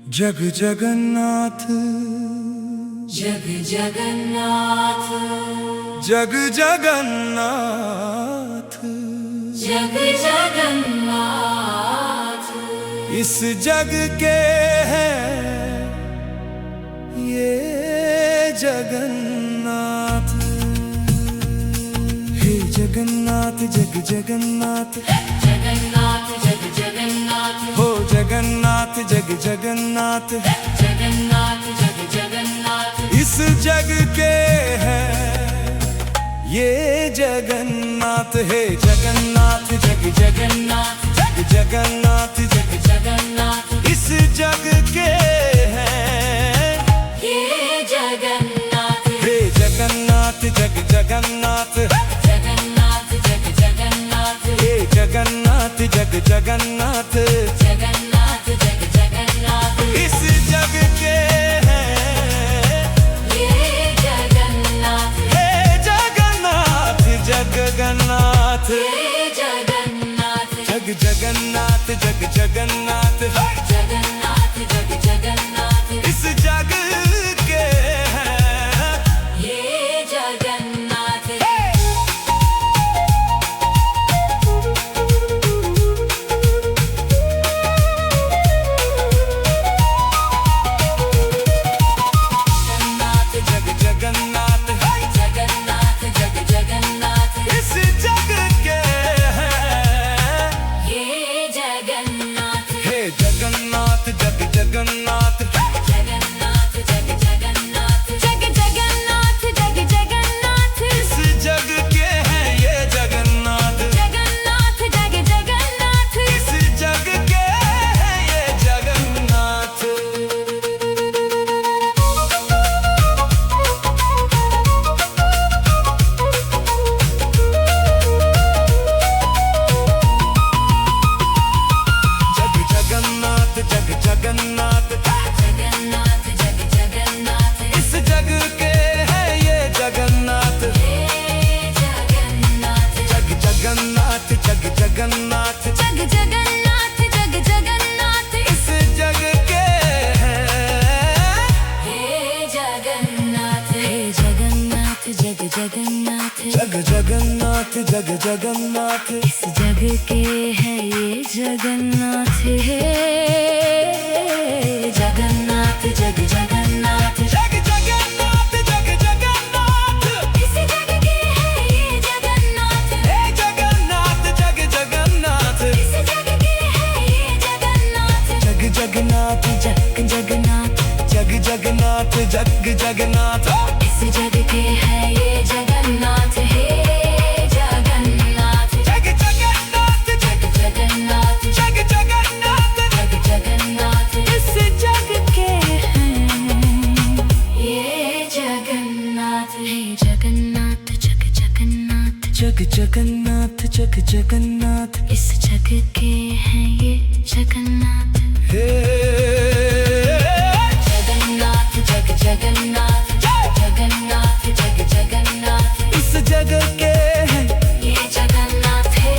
जग जगन्नाथ जग जगन्नाथ जग जगन्नाथ जग जगन्नाथ इस जग के हैं ये जगन्नाथ। हे जगन्नाथ जग जगन्नाथ जगन्नाथ जग जगन्नाथ हो जगन्नाथ जग जगन्नाथ जगन्नाथ जग जगन्नाथ इस जग के हैं ये जगन्नाथ। हे जगन्नाथ जग जगन्नाथ जग जगन्नाथ जग जगन्नाथ इस जग के हैं ये जगन्नाथ हे जगन्नाथ जग जगन्नाथ जगन्नाथ जग जगन्नाथ हे जगन्नाथ जग जगन्नाथ जगन्नाथ जग जगन्नाथ इस जग के हैं ये जगन्नाथ हे जगन्नाथ जग जगन्नाथ ये जगन्नाथ जग जगन्नाथ जग जगन्नाथ जगन्नाथ जग जगन्नाथ इस जग के हैं ये जगन्नाथ जगन्नाथ जग जगन्नाथ जगन्नाथ जग जगन्नाथ इस जग के हैं ये जगन्नाथ हे जगन्नाथ जग जगन्नाथ जगन्नाथ जग जगन्नाथ जग जगन्नाथ जग जगन्नाथ इस जग के हैं ये जगन्नाथ जगन्नाथ जग जगन्नाथ इस जग के हैं ये जगन्नाथ। जग जगन्नाथ जग जगन्नाथ जगन्नाथ जग जगन्नाथ इस जग के हैं ये जगन्नाथ। ये जगन्नाथ जग जगन्नाथ जग जगन्नाथ जग जगन्नाथ जग जगन्नाथ इस जग के हैं हे जगन्नाथ जग जगन्नाथ जग जगन्नाथ जग जगन्नाथ इस जग के है ये जगन्नाथ है जगन्नाथ जग जगन्नाथ जग जगन्नाथ जग जगन्नाथ इस जग के है ये जगन्नाथ हे जगन्नाथ जग जगन्नाथ इस जग के है ये जगन्नाथ जग जगन्नाथ जग जगन्नाथ जग जगन्नाथ जग जगन्नाथ इस जग के है ये जगन्नाथ है जगन्नाथ जग जगन्नाथ जग जगन्नाथ जग जगन्नाथ जग जगन्नाथ इस जग के हैं ये जगन्नाथ है जगन्नाथ जग जगन्नाथ जग जगन्नाथ जग जगन्नाथ इस जग के हैं ये जगन्नाथ हे जगन्नाथ जग जगन्नाथ जगन्नाथ जग जगन्नाथ इस जग के हैं ये जगन्नाथ है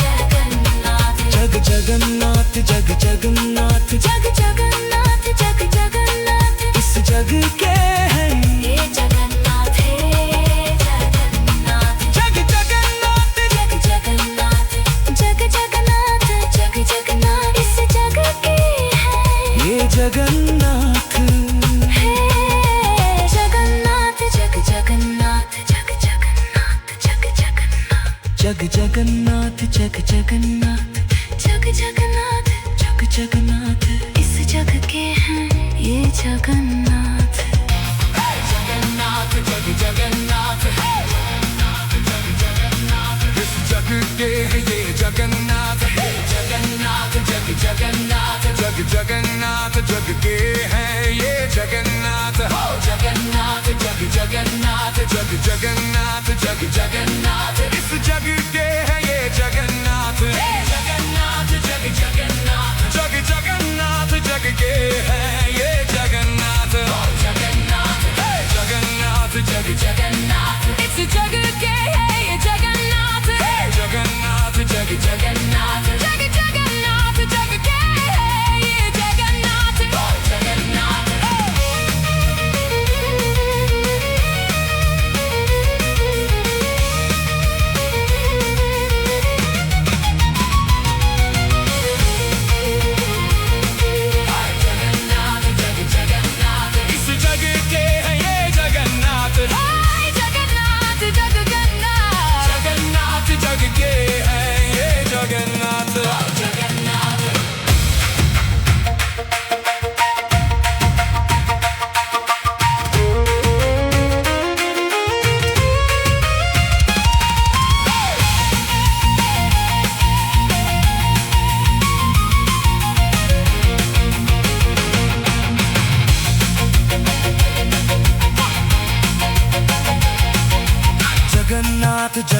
जगन्नाथ जग जगन्नाथ जग जगन्नाथ जग जगन्नाथ जग जगन्नाथ इस जग के हैं ये जगन्नाथ है जगन्नाथ जग जगन्नाथ जग जगन्नाथ जग जगन्नाथ जग जगन्नाथ इस जग के हैं ये जगन्नाथ हे जगन्नाथ जग जगन्नाथ जग जगन्नाथ जग जगन्नाथ जग जगन्नाथ जग जगन्नाथ जग जगन्नाथ जग जगन्नाथ इस जग के हैं ये जगन्नाथ जगन्नाथ जग जगन्नाथ इस जग के हैं ये जगन्नाथ जगन्नाथ जग जगन्नाथ जग जगन्नाथ जग के हैं ये जगन्नाथ जगन्नाथ जग जगन्नाथ जग जगन्नाथ जग जगन्नाथ इस जग के हैं ये जगन्नाथ जगन्नाथ जग जगन्नाथ जग जगन्नाथ जग के हैं ये जगन्नाथ जगन्नाथ जगन्नाथ जग जगन्नाथ इस जग के है ये जगन्नाथ जगन्नाथ जग जगन्नाथ जग जगन्नाथ जग के है ये जगन्नाथ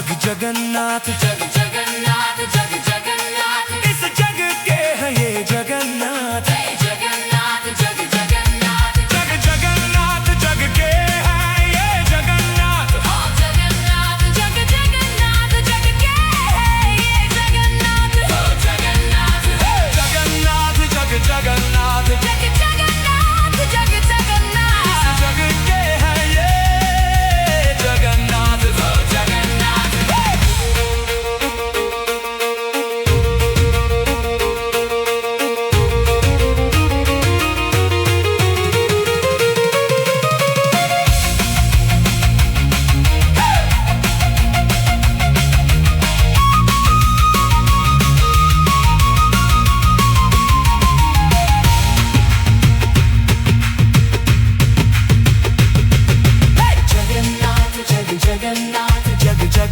जग जगन्नाथ जग जगन्नाथ जग जगन्नाथ इस जग के है ये जगन्नाथ जगन्नाथ जग जगन्नाथ जग जगन्नाथ जग के है ये जगन्नाथ जगन्नाथ जग जगन्नाथ जग के है ये जगन्नाथ जगन्नाथ जगन्नाथ जग जगन्नाथ जग जगन्नाथ जग जगन्नाथ इस जग के है ये जगन्नाथ जगन्नाथ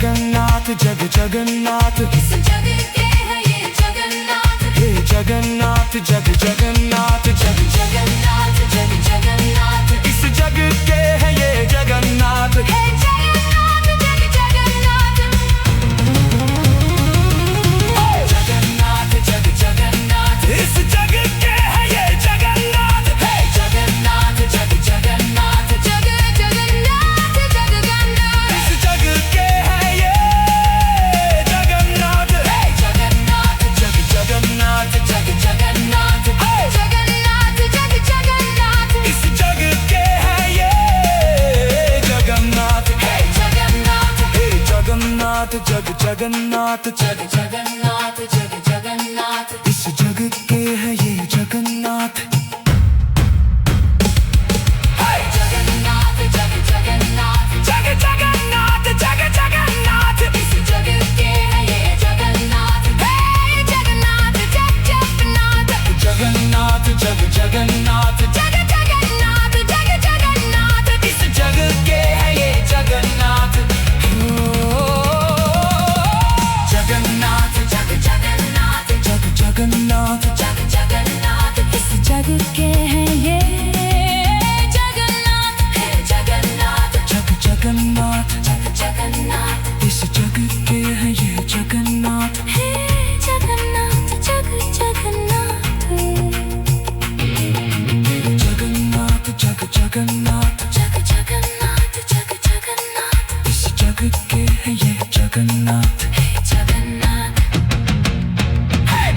जगन्नाथ जग जगन्नाथ इस जग के है ये जगन्नाथ हे जगन्नाथ जग जगन्नाथ जग जगन्नाथ जग जगन्नाथ इस जग के है ये जगन्नाथ हे जगन्नाथ जग जगन्नाथ जगन्नाथ जग जगन्नाथ इस जग के है ये जगन्नाथ हे जगन्नाथ जग जगन्नाथ जग जगन्नाथ जगन्नाथ इस जग के जगन्नाथ जग जगन्नाथ जगन्नाथ जग जगन्नाथ इस जग के है ये जगन्नाथ हे जगन्नाथ हे जगन्नाथ जग जगन्नाथ जग जगन्नाथ जग जगन्नाथ इस जग के है ये जगन्नाथ जगन्नाथ जग जगन्नाथ जग जगन्नाथ जग जगन्नाथ इस जग के है ये जगन्नाथ जगन्नाथ जग जगन्नाथ जगन्नाथ जग जगन्नाथ जग जगन्नाथ जग जगन्नाथ इस जग के है ये जगन्नाथ जगन्नाथ जग जगन्नाथ जग जगन्नाथ जग जगन्नाथ इस जग के है ये जगन्नाथ हे जगन्नाथ जग जगन्नाथ जग जगन्नाथ इस जग के है ये जगन्नाथ हे जगन्नाथ जग जगन्नाथ जगन्नाथ जग जगन्नाथ जग जगन्नाथ जग जगन्नाथ इस जग के है ये जगन्नाथ हे जगन्नाथ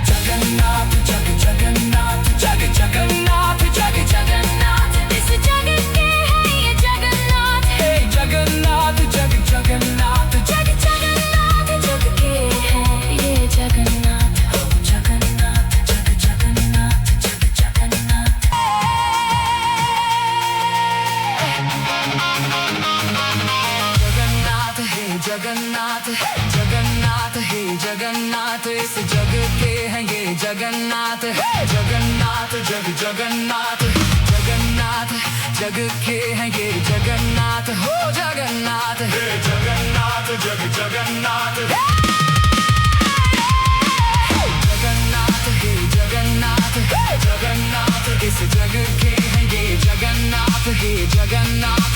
जगन्नाथ जग जगन्नाथ जग जगन्नाथ जग जगन्नाथ इस जग के है ये जगन्नाथ हे जगन्नाथ जग जगन्नाथ जग जगन्नाथ जग के है ये जगन्नाथ हो जगन्नाथ जग जगन्नाथ जग जगन्नाथ जगन्नाथ हे जगन्नाथ जगन्नाथ हे जगन्नाथ इस जग के है ये जगन्नाथ जगन्नाथ जग जगन्नाथ जगन्नाथ जग के है ये जगन्नाथ हो जगन्नाथ हे जगन्नाथ जग जगन्नाथ जगन्नाथ हे जगन्नाथ जगन्नाथ इस जग के है ये जगन्नाथ हे जगन्नाथ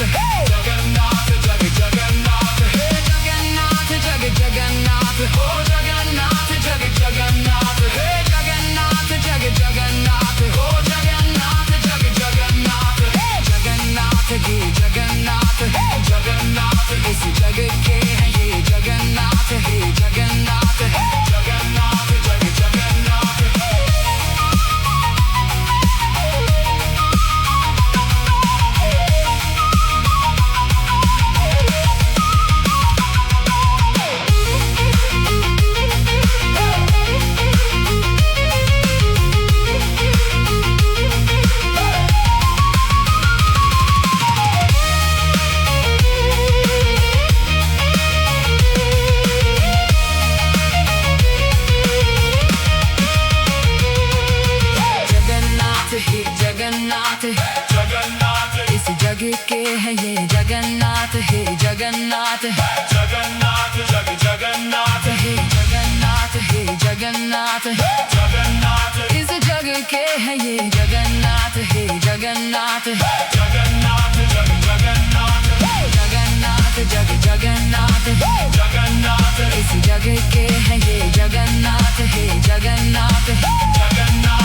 जगन्नाथ जग जगन्नाथ हे जगन्नाथ जग जगन्नाथ हो जगन्नाथ जग जगन्नाथ हे जगन्नाथ जग जगन्नाथ हो जगन्नाथ जग जगन्नाथ हे जगन्नाथ हे जगन्नाथ जगन्नाथ इस जग के है ये जगन्नाथ हे जगन्नाथ जगन्नाथ जग जगन्नाथ जगन्नाथ जगन्नाथ इस जग के है ये जगन्नाथ हे जगन्नाथ जगन्नाथ जग जगन्नाथ हे जगन्नाथ हे जगन्नाथ जगन्नाथ इस जग के है ये जगन्नाथ हे जगन्नाथ जगन्नाथ जग जगन्नाथ जगन्नाथ जग जगन्नाथ है जगन्नाथ इस जग के हैं ये जगन्नाथ है जगन्नाथ है जगन्नाथ